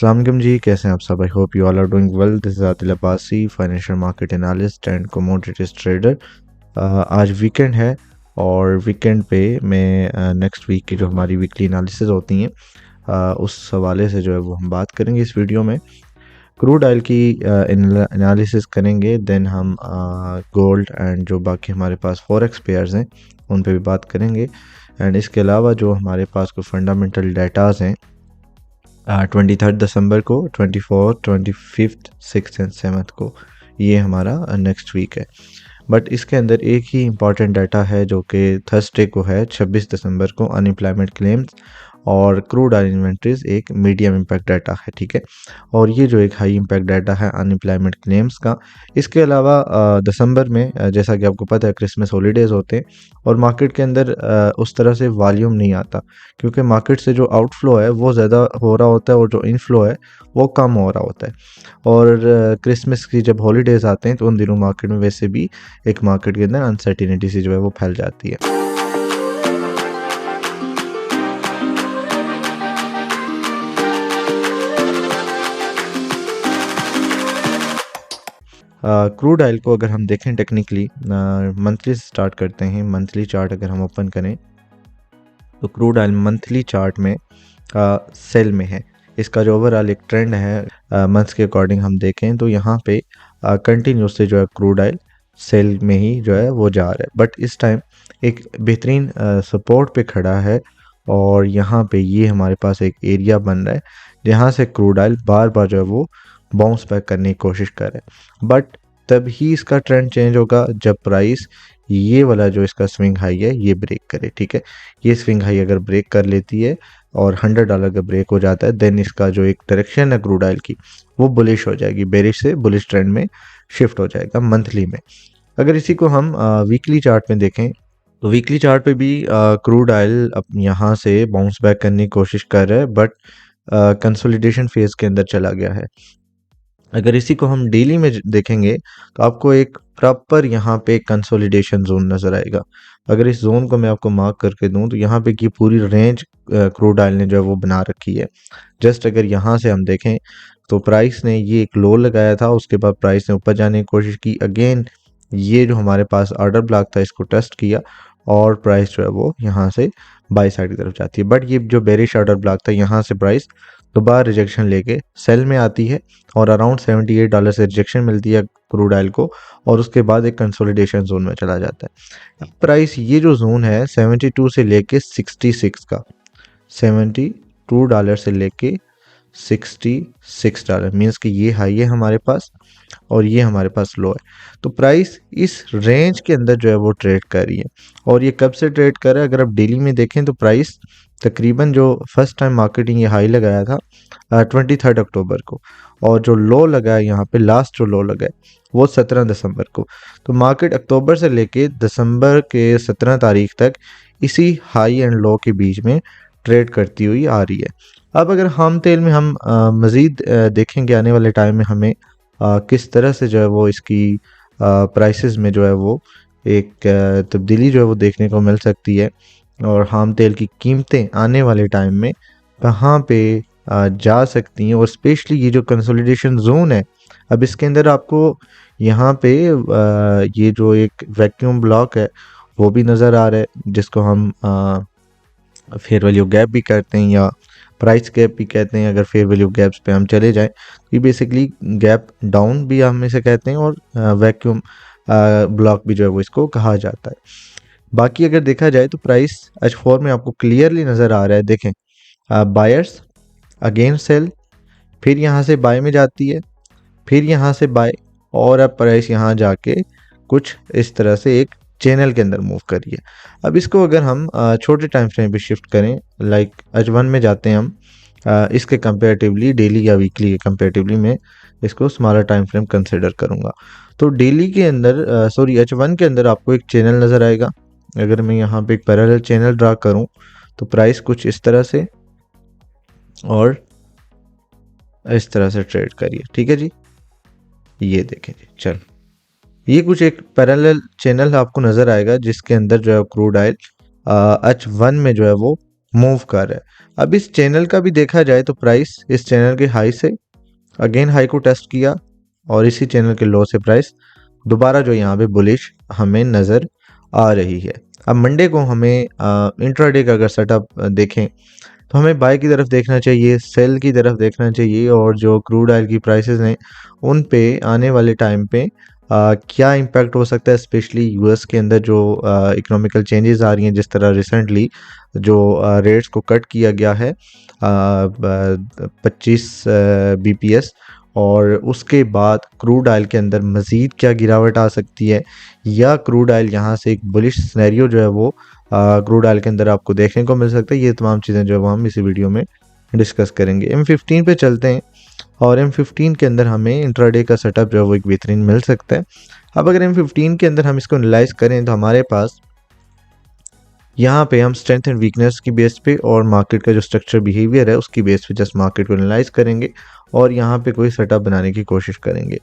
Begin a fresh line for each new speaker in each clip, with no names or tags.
अस्सलाम वालेकुम जी, कैसे हैं आप सब? I hope you all are doing well. This is Adil Abbasi, financial market analyst and commodities trader. आज वीकेंड है और वीकेंड पे मैं नेक्स्ट वीक की जो हमारी वीकली एनालिसिस होती हैं उस हवाले से जो है वो हम बात करेंगे इस वीडियो में। क्रूड ऑयल की एनालिसिस करेंगे, देन हम गोल्ड एंड जो बाकी हमारे पास फॉरेक्स पेयर्स हैं उन पे भी बात करेंगे। एंड इसके अलावा जो हमारे पास कोई फंडामेंटल डेटाज हैं 23 दिसंबर को, 24, 25, 6 एंड 7 को, ये हमारा नेक्स्ट वीक है। बट इसके अंदर एक ही इम्पॉर्टेंट डाटा है जो कि थर्सडे को है, 26 दिसंबर को, अनएम्प्लॉयमेंट क्लेम्स और क्रूड ऑयल इन्वेंट्रीज एक मीडियम इम्पैक्ट डाटा है, ठीक है। और ये जो एक हाई इम्पैक्ट डाटा है अनएम्प्लॉयमेंट क्लेम्स का। इसके अलावा दिसंबर में जैसा कि आपको पता है क्रिसमस हॉलीडेज़ होते हैं और मार्केट के अंदर उस तरह से वॉल्यूम नहीं आता, क्योंकि मार्केट से जो आउटफ्लो है वो ज़्यादा हो रहा होता है और जो इनफ्लो है वो कम हो रहा होता है। और क्रिसमस की जब हॉलीडेज़ आते हैं तो उन दिनों मार्केट में वैसे भी एक मार्केट के अंदर अनसर्टिनिटी सी जो है वो फैल जाती है। क्रूड ऑयल को अगर हम देखें टेक्निकली, मंथली से स्टार्ट करते हैं। मंथली चार्ट अगर हम ओपन करें तो क्रूड ऑयल मंथली चार्ट में सेल में है। इसका जो ओवरऑल एक ट्रेंड है मंथ्स के अकॉर्डिंग हम देखें तो यहाँ पे कंटिन्यूस से जो है क्रूड ऑयल सेल में ही जो है वो जा रहा है। बट इस टाइम एक बेहतरीन सपोर्ट पे खड़ा है और यहाँ पे ये हमारे पास एक एरिया बन रहा है जहाँ से क्रूड ऑयल बार बार जो है वो बाउंस बैक करने की कोशिश कर रहा है। बट तब ही इसका ट्रेंड चेंज होगा जब प्राइस ये वाला जो इसका स्विंग हाई है ये ब्रेक करे, ठीक है। ये स्विंग हाई अगर ब्रेक कर लेती है और $100 का ब्रेक हो जाता है, देन इसका जो एक डायरेक्शन है क्रूड ऑयल की वो बुलिश हो जाएगी, बेरिश से बुलिश ट्रेंड में शिफ्ट हो जाएगा मंथली में। अगर इसी को हम वीकली चार्ट में देखें तो वीकली चार्ट पे भी क्रूड ऑयल अब यहाँ से बाउंस बैक करने की कोशिश कर रहा है, बट कंसोलिडेशन फेज के अंदर चला गया है। अगर इसी को हम डेली में देखेंगे तो आपको एक प्रॉपर यहाँ पे कंसोलिडेशन जोन नज़र आएगा। अगर इस जोन को मैं आपको मार्क करके दूं तो यहाँ पे की पूरी रेंज क्रूड ऑयल ने जो है वो बना रखी है। जस्ट अगर यहाँ से हम देखें तो प्राइस ने ये एक लो लगाया था, उसके बाद प्राइस ने ऊपर जाने की कोशिश की, अगेन ये जो हमारे पास ऑर्डर ब्लॉक था इसको टेस्ट किया और प्राइस जो है वो यहाँ से बाई साइड की तरफ जाती है। बट ये जो बेरिश ऑर्डर ब्लॉक था यहाँ से प्राइस दोबारा रिजेक्शन लेके सेल में आती है और अराउंड $78 से रिजेक्शन मिलती है क्रूड ऑयल को और उसके बाद एक कंसोलिडेशन जोन में चला जाता है। प्राइस ये जो जोन है 72 से लेके 66 का, $72 से लेके $66 मीन्स कि ये हाई है हमारे पास और ये हमारे पास लो है। तो प्राइस इस रेंज के अंदर जो है वो ट्रेड कर रही है। और ये कब से ट्रेड कर रहा है अगर आप डेली में देखें तो प्राइस तकरीबन जो फर्स्ट टाइम मार्केटिंग ये हाई लगाया था 23 अक्टूबर को, और जो लो लगा है यहाँ पे लास्ट जो लो लगा है वो 17 दिसंबर को। तो मार्केट अक्टूबर से लेके दिसंबर के 17 तारीख तक इसी हाई एंड लो के बीच में ट्रेड करती हुई आ रही है। अब अगर खाम तेल में हम मज़ीद देखेंगे आने वाले टाइम में हमें किस तरह से जो है वो इसकी प्राइसेस में जो है वो एक तब्दीली जो है वो देखने को मिल सकती है और खाम तेल की कीमतें आने वाले टाइम में कहाँ पे जा सकती हैं। और स्पेशली ये जो कंसोलिडेशन जोन है, अब इसके अंदर आपको यहाँ पे ये जो एक वैक्यूम ब्लॉक है वो भी नज़र आ रहा है जिसको हम फेयर वैल्यू गैप भी कहते हैं या प्राइस गैप भी कहते हैं। अगर फेयर वैल्यू गैप्स पे हम चले जाएं तो ये बेसिकली गैप डाउन भी हम इसे कहते हैं और वैक्यूम ब्लॉक भी जो है वो इसको कहा जाता है। बाकी अगर देखा जाए तो प्राइस H4 में आपको क्लियरली नज़र आ रहा है, देखें बायर्स अगेन सेल, फिर यहाँ से बाय में जाती है, फिर यहाँ से बाय, और अब प्राइस यहाँ जाके कुछ इस तरह से एक चैनल के अंदर मूव करिए। अब इसको अगर हम छोटे टाइम फ्रेम पे शिफ्ट करें, लाइक H1 में जाते हैं हम, इसके कंपेरेटिवली डेली या वीकली के कंपेरेटिवली मैं इसको स्मॉलर टाइम फ्रेम कंसिडर करूँगा। तो डेली के अंदर H1 के अंदर आपको एक चैनल नज़र आएगा। अगर मैं यहाँ पे एक पैरेलल चैनल ड्रा करूँ तो प्राइस कुछ इस तरह से और इस तरह से ट्रेड करिए, ठीक है जी। ये देखें जी, चल ये कुछ एक पैरेलल चैनल आपको नज़र आएगा जिसके अंदर जो है क्रूड ऑयल H1 में जो है वो मूव कर रहा है। अब इस चैनल का भी देखा जाए तो प्राइस इस चैनल के हाई से अगेन हाई को टेस्ट किया और इसी चैनल के लो से प्राइस दोबारा जो यहाँ पे बुलिश हमें नज़र आ रही है। अब मंडे को हमें इंट्राडे का अगर सेटअप देखें तो हमें बाय की तरफ देखना चाहिए, सेल की तरफ देखना चाहिए, और जो क्रूड ऑयल की प्राइसेस हैं उन पे आने वाले टाइम पे क्या इम्पैक्ट हो सकता है, स्पेशली यूएस के अंदर जो इकोनॉमिकल चेंजेस आ रही हैं, जिस तरह रिसेंटली जो रेट्स को कट किया गया है 25 बीपीएस, और उसके बाद क्रूड ऑयल के अंदर मज़ीद क्या गिरावट आ सकती है, या क्रूड ऑयल यहाँ से एक बुलिश सिनेरियो जो है वो क्रूड ऑयल के अंदर आपको देखने को मिल सकता है। ये तमाम चीज़ें जो है वो हम इसी वीडियो में डिस्कस करेंगे। M15 पे चलते हैं और M15 के अंदर हमें इंट्राडे का सेटअप जो है वो एक बेहतरीन मिल सकता है। अब अगर M15 के अंदर हम इसको एनालाइज करें तो हमारे पास यहाँ पे हम स्ट्रेंथ एंड वीकनेस की बेस पे और मार्केट का जो स्ट्रक्चर बिहेवियर है उसकी बेस पे जस्ट मार्केट को एनालाइज करेंगे और यहाँ पे कोई सेटअप बनाने की कोशिश करेंगे।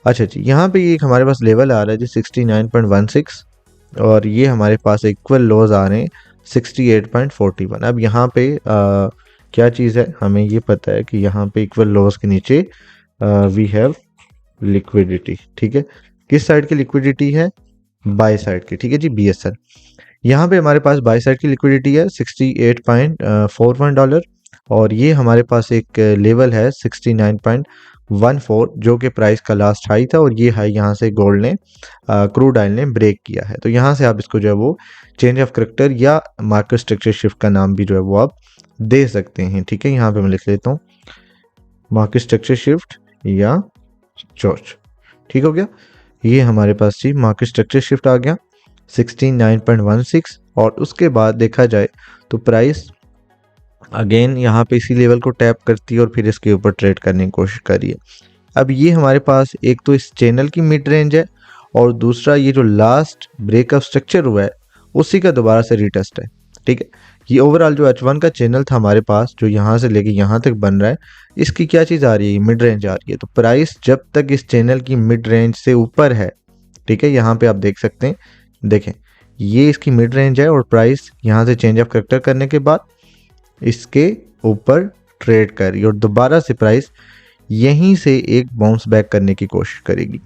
अच्छा जी, यहाँ पे एक हमारे पास लेवल आ रहा है जी 69.16 और ये हमारे पास इक्वल लोज आ रहे हैं 68.41। अब यहाँ पे क्या चीज़ है, हमें ये पता है कि यहाँ पे इक्वल लोज के नीचे वी हैव लिक्विडिटी। ठीक है, किस साइड की लिक्विडिटी है? बाय साइड की। ठीक है जी, BSL। यहाँ पे हमारे पास बाय साइड की लिक्विडिटी है $68.41 और ये हमारे पास एक लेवल है 69.14 जो कि प्राइस का लास्ट हाई था, और ये हाई यहाँ से गोल्ड ने क्रूड ऑयल ने ब्रेक किया है। तो यहाँ से आप इसको जो है वो चेंज ऑफ करेक्टर या मार्केट स्ट्रक्चर शिफ्ट का नाम भी जो है वो आप दे सकते हैं। ठीक है, यहाँ पे मैं लिख लेता हूँ मार्केट स्ट्रक्चर शिफ्ट या चॉर्च। ठीक हो गया, ये हमारे पास जी मार्केट स्ट्रक्चर शिफ्ट आ गया 69.16 और उसके बाद देखा जाए तो प्राइस अगेन यहाँ पे इसी लेवल को टैप करती है और फिर इसके ऊपर ट्रेड करने की कोशिश करी है। अब ये हमारे पास एक तो इस चैनल की मिड रेंज है और दूसरा ये जो लास्ट ब्रेकअप स्ट्रक्चर हुआ है उसी का दोबारा से रीटेस्ट है। ठीक है, ये ओवरऑल जो H1 का चैनल था हमारे पास जो यहाँ से लेके यहाँ तक बन रहा है, इसकी क्या चीज़ आ रही है? मिड रेंज आ रही है। तो प्राइस जब तक इस चैनल की मिड रेंज से ऊपर है, ठीक है, यहाँ पे आप देख सकते हैं, देखें ये इसकी मिड रेंज है और प्राइस यहाँ से चेंज ऑफ करेक्टर करने के बाद इसके ऊपर ट्रेड कर रही है और दोबारा से प्राइस यहीं से एक बाउंस बैक करने की कोशिश करेगी।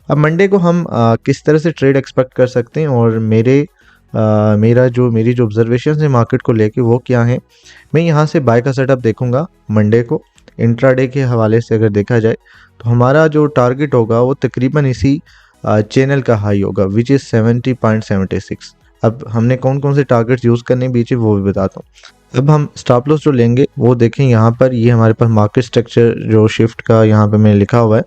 अब मंडे को हम किस तरह से ट्रेड एक्सपेक्ट कर सकते हैं और मेरी जो ऑब्जर्वेशन है मार्केट को लेके वो क्या है? मैं यहाँ से बाय का सेटअप देखूंगा मंडे को। इंट्राडे के हवाले से अगर देखा जाए तो हमारा जो टारगेट होगा वो तकरीबन इसी चैनल का हाई होगा विच इज़ 70.76। अब हमने कौन कौन से टारगेट्स यूज़ करने बीच वो भी बताता हूँ। अब हम स्टॉप लॉस जो लेंगे वो देखें, यहाँ पर ये हमारे पास मार्केट स्ट्रक्चर जो शिफ्ट का यहाँ पे मैंने लिखा हुआ है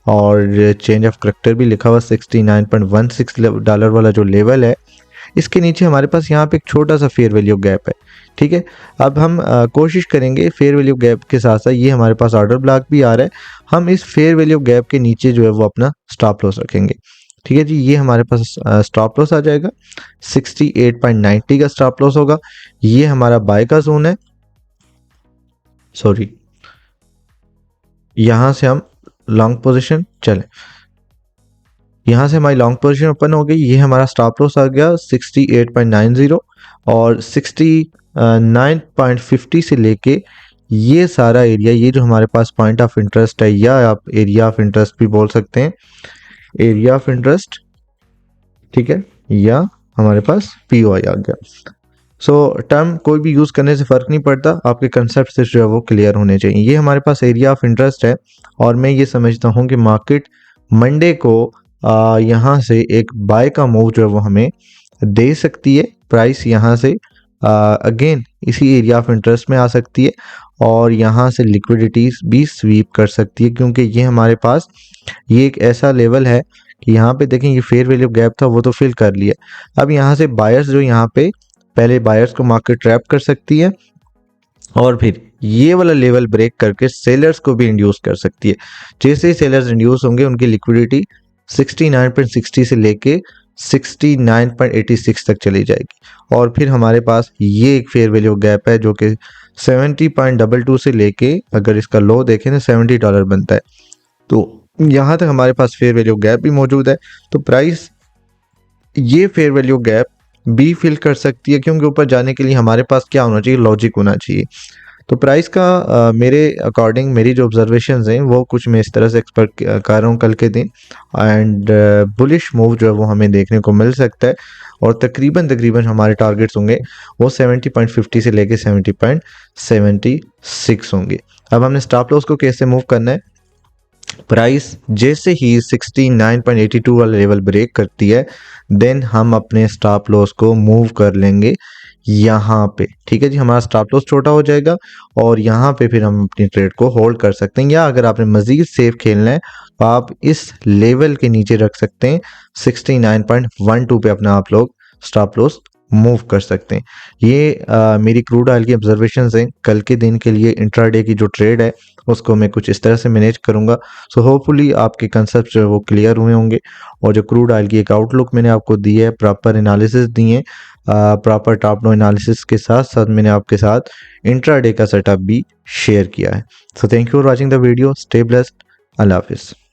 और चेंज ऑफ करेक्टर भी लिखा हुआ है 69.16 वाला जो लेवल है, इसके नीचे हमारे पास यहाँ पे एक छोटा सा फेयर वैल्यू गैप है। ठीक है, अब हम कोशिश करेंगे फेयर वैल्यू गैप के साथ साथ ये हमारे पास ऑर्डर ब्लॉक भी आ रहा है, हम इस फेयर वैल्यू गैप के नीचे जो है वो अपना स्टॉप लॉस रखेंगे। ठीक है जी, ये हमारे पास स्टॉप लॉस आ जाएगा 68.90 का स्टॉप लॉस होगा। ये हमारा बाय का जोन है, सॉरी यहाँ से हम लॉन्ग पोजीशन चलें, यहाँ से हमारी लॉन्ग पोजीशन ओपन हो गई। ये हमारा स्टॉप लॉस आ गया 68.90 और 69.50 से लेके ये सारा एरिया, ये जो हमारे पास पॉइंट ऑफ इंटरेस्ट है या आप एरिया ऑफ इंटरेस्ट भी बोल सकते हैं, एरिया ऑफ इंटरेस्ट, ठीक है, या हमारे पास POI आ गया। टर्म कोई भी यूज़ करने से फ़र्क नहीं पड़ता, आपके कंसेप्ट से जो है वो क्लियर होने चाहिए। ये हमारे पास एरिया ऑफ इंटरेस्ट है और मैं ये समझता हूँ कि मार्केट मंडे को यहाँ से एक बाय का मूव जो है वो हमें दे सकती है। प्राइस यहाँ से अगेन इसी एरिया ऑफ इंटरेस्ट में आ सकती है और यहाँ से लिक्विडिटीज भी स्वीप कर सकती है, क्योंकि ये हमारे पास ये एक ऐसा लेवल है कि यहाँ पे देखें ये फेयर वैल्यू गैप था वो तो फिल कर लिया। अब यहाँ से बायर्स जो यहाँ पे पहले बायर्स को मार्केट ट्रैप कर सकती है और फिर ये वाला लेवल ब्रेक करके सेलर्स को भी इंड्यूस कर सकती है। जैसे ही सेलर्स इंड्यूस होंगे उनकी लिक्विडिटी 69.60 से लेके 69.86 तक चली जाएगी और फिर हमारे पास ये एक फेयर वैल्यू गैप है जो कि 70.22 से लेके अगर इसका लो देखें तो $70 बनता है। तो यहाँ तक हमारे पास फेयर वैल्यू गैप भी मौजूद है। तो प्राइस ये फेयर वैल्यू गैप बी फिल कर सकती है, क्योंकि ऊपर जाने के लिए हमारे पास क्या होना चाहिए, लॉजिक होना चाहिए। तो प्राइस का मेरे अकॉर्डिंग मेरी जो ऑब्जर्वेशंस हैं वो कुछ मैं इस तरह से एक्सपेक्ट कर रहा हूँ कल के दिन, एंड बुलिश मूव जो है वो हमें देखने को मिल सकता है। और तकरीबन तकरीबन हमारे टारगेट्स होंगे वो 70.50 से लेके 70.76 होंगे। अब हमने स्टॉप लॉस को कैसे मूव करना है, प्राइस जैसे ही 69.82 वाला लेवल ब्रेक करती है देन हम अपने स्टॉप लॉस को मूव कर लेंगे यहाँ पे। ठीक है जी, हमारा स्टॉप लॉस छोटा हो जाएगा और यहाँ पे फिर हम अपनी ट्रेड को होल्ड कर सकते हैं, या अगर आपने मजीद सेफ खेलना है तो आप इस लेवल के नीचे रख सकते हैं। 69.12 पे अपना आप लोग स्टॉप लॉस मूव कर सकते हैं। ये मेरी क्रूड ऑयल की ऑब्जर्वेशंस हैं कल के दिन के लिए। इंट्राडे की जो ट्रेड है उसको मैं कुछ इस तरह से मैनेज करूंगा। सो होपफुली आपके कंसेप्ट जो है वो क्लियर हुए होंगे, और जो क्रूड ऑयल की एक आउटलुक मैंने आपको दी है, प्रॉपर एनालिसिस दी है, प्रॉपर टॉप डाउन एनालिसिस के साथ साथ मैंने आपके साथ इंट्राडे का सेटअप भी शेयर किया है। So thank you for watching the video, stay blessed, अल्लाह हाफिज़।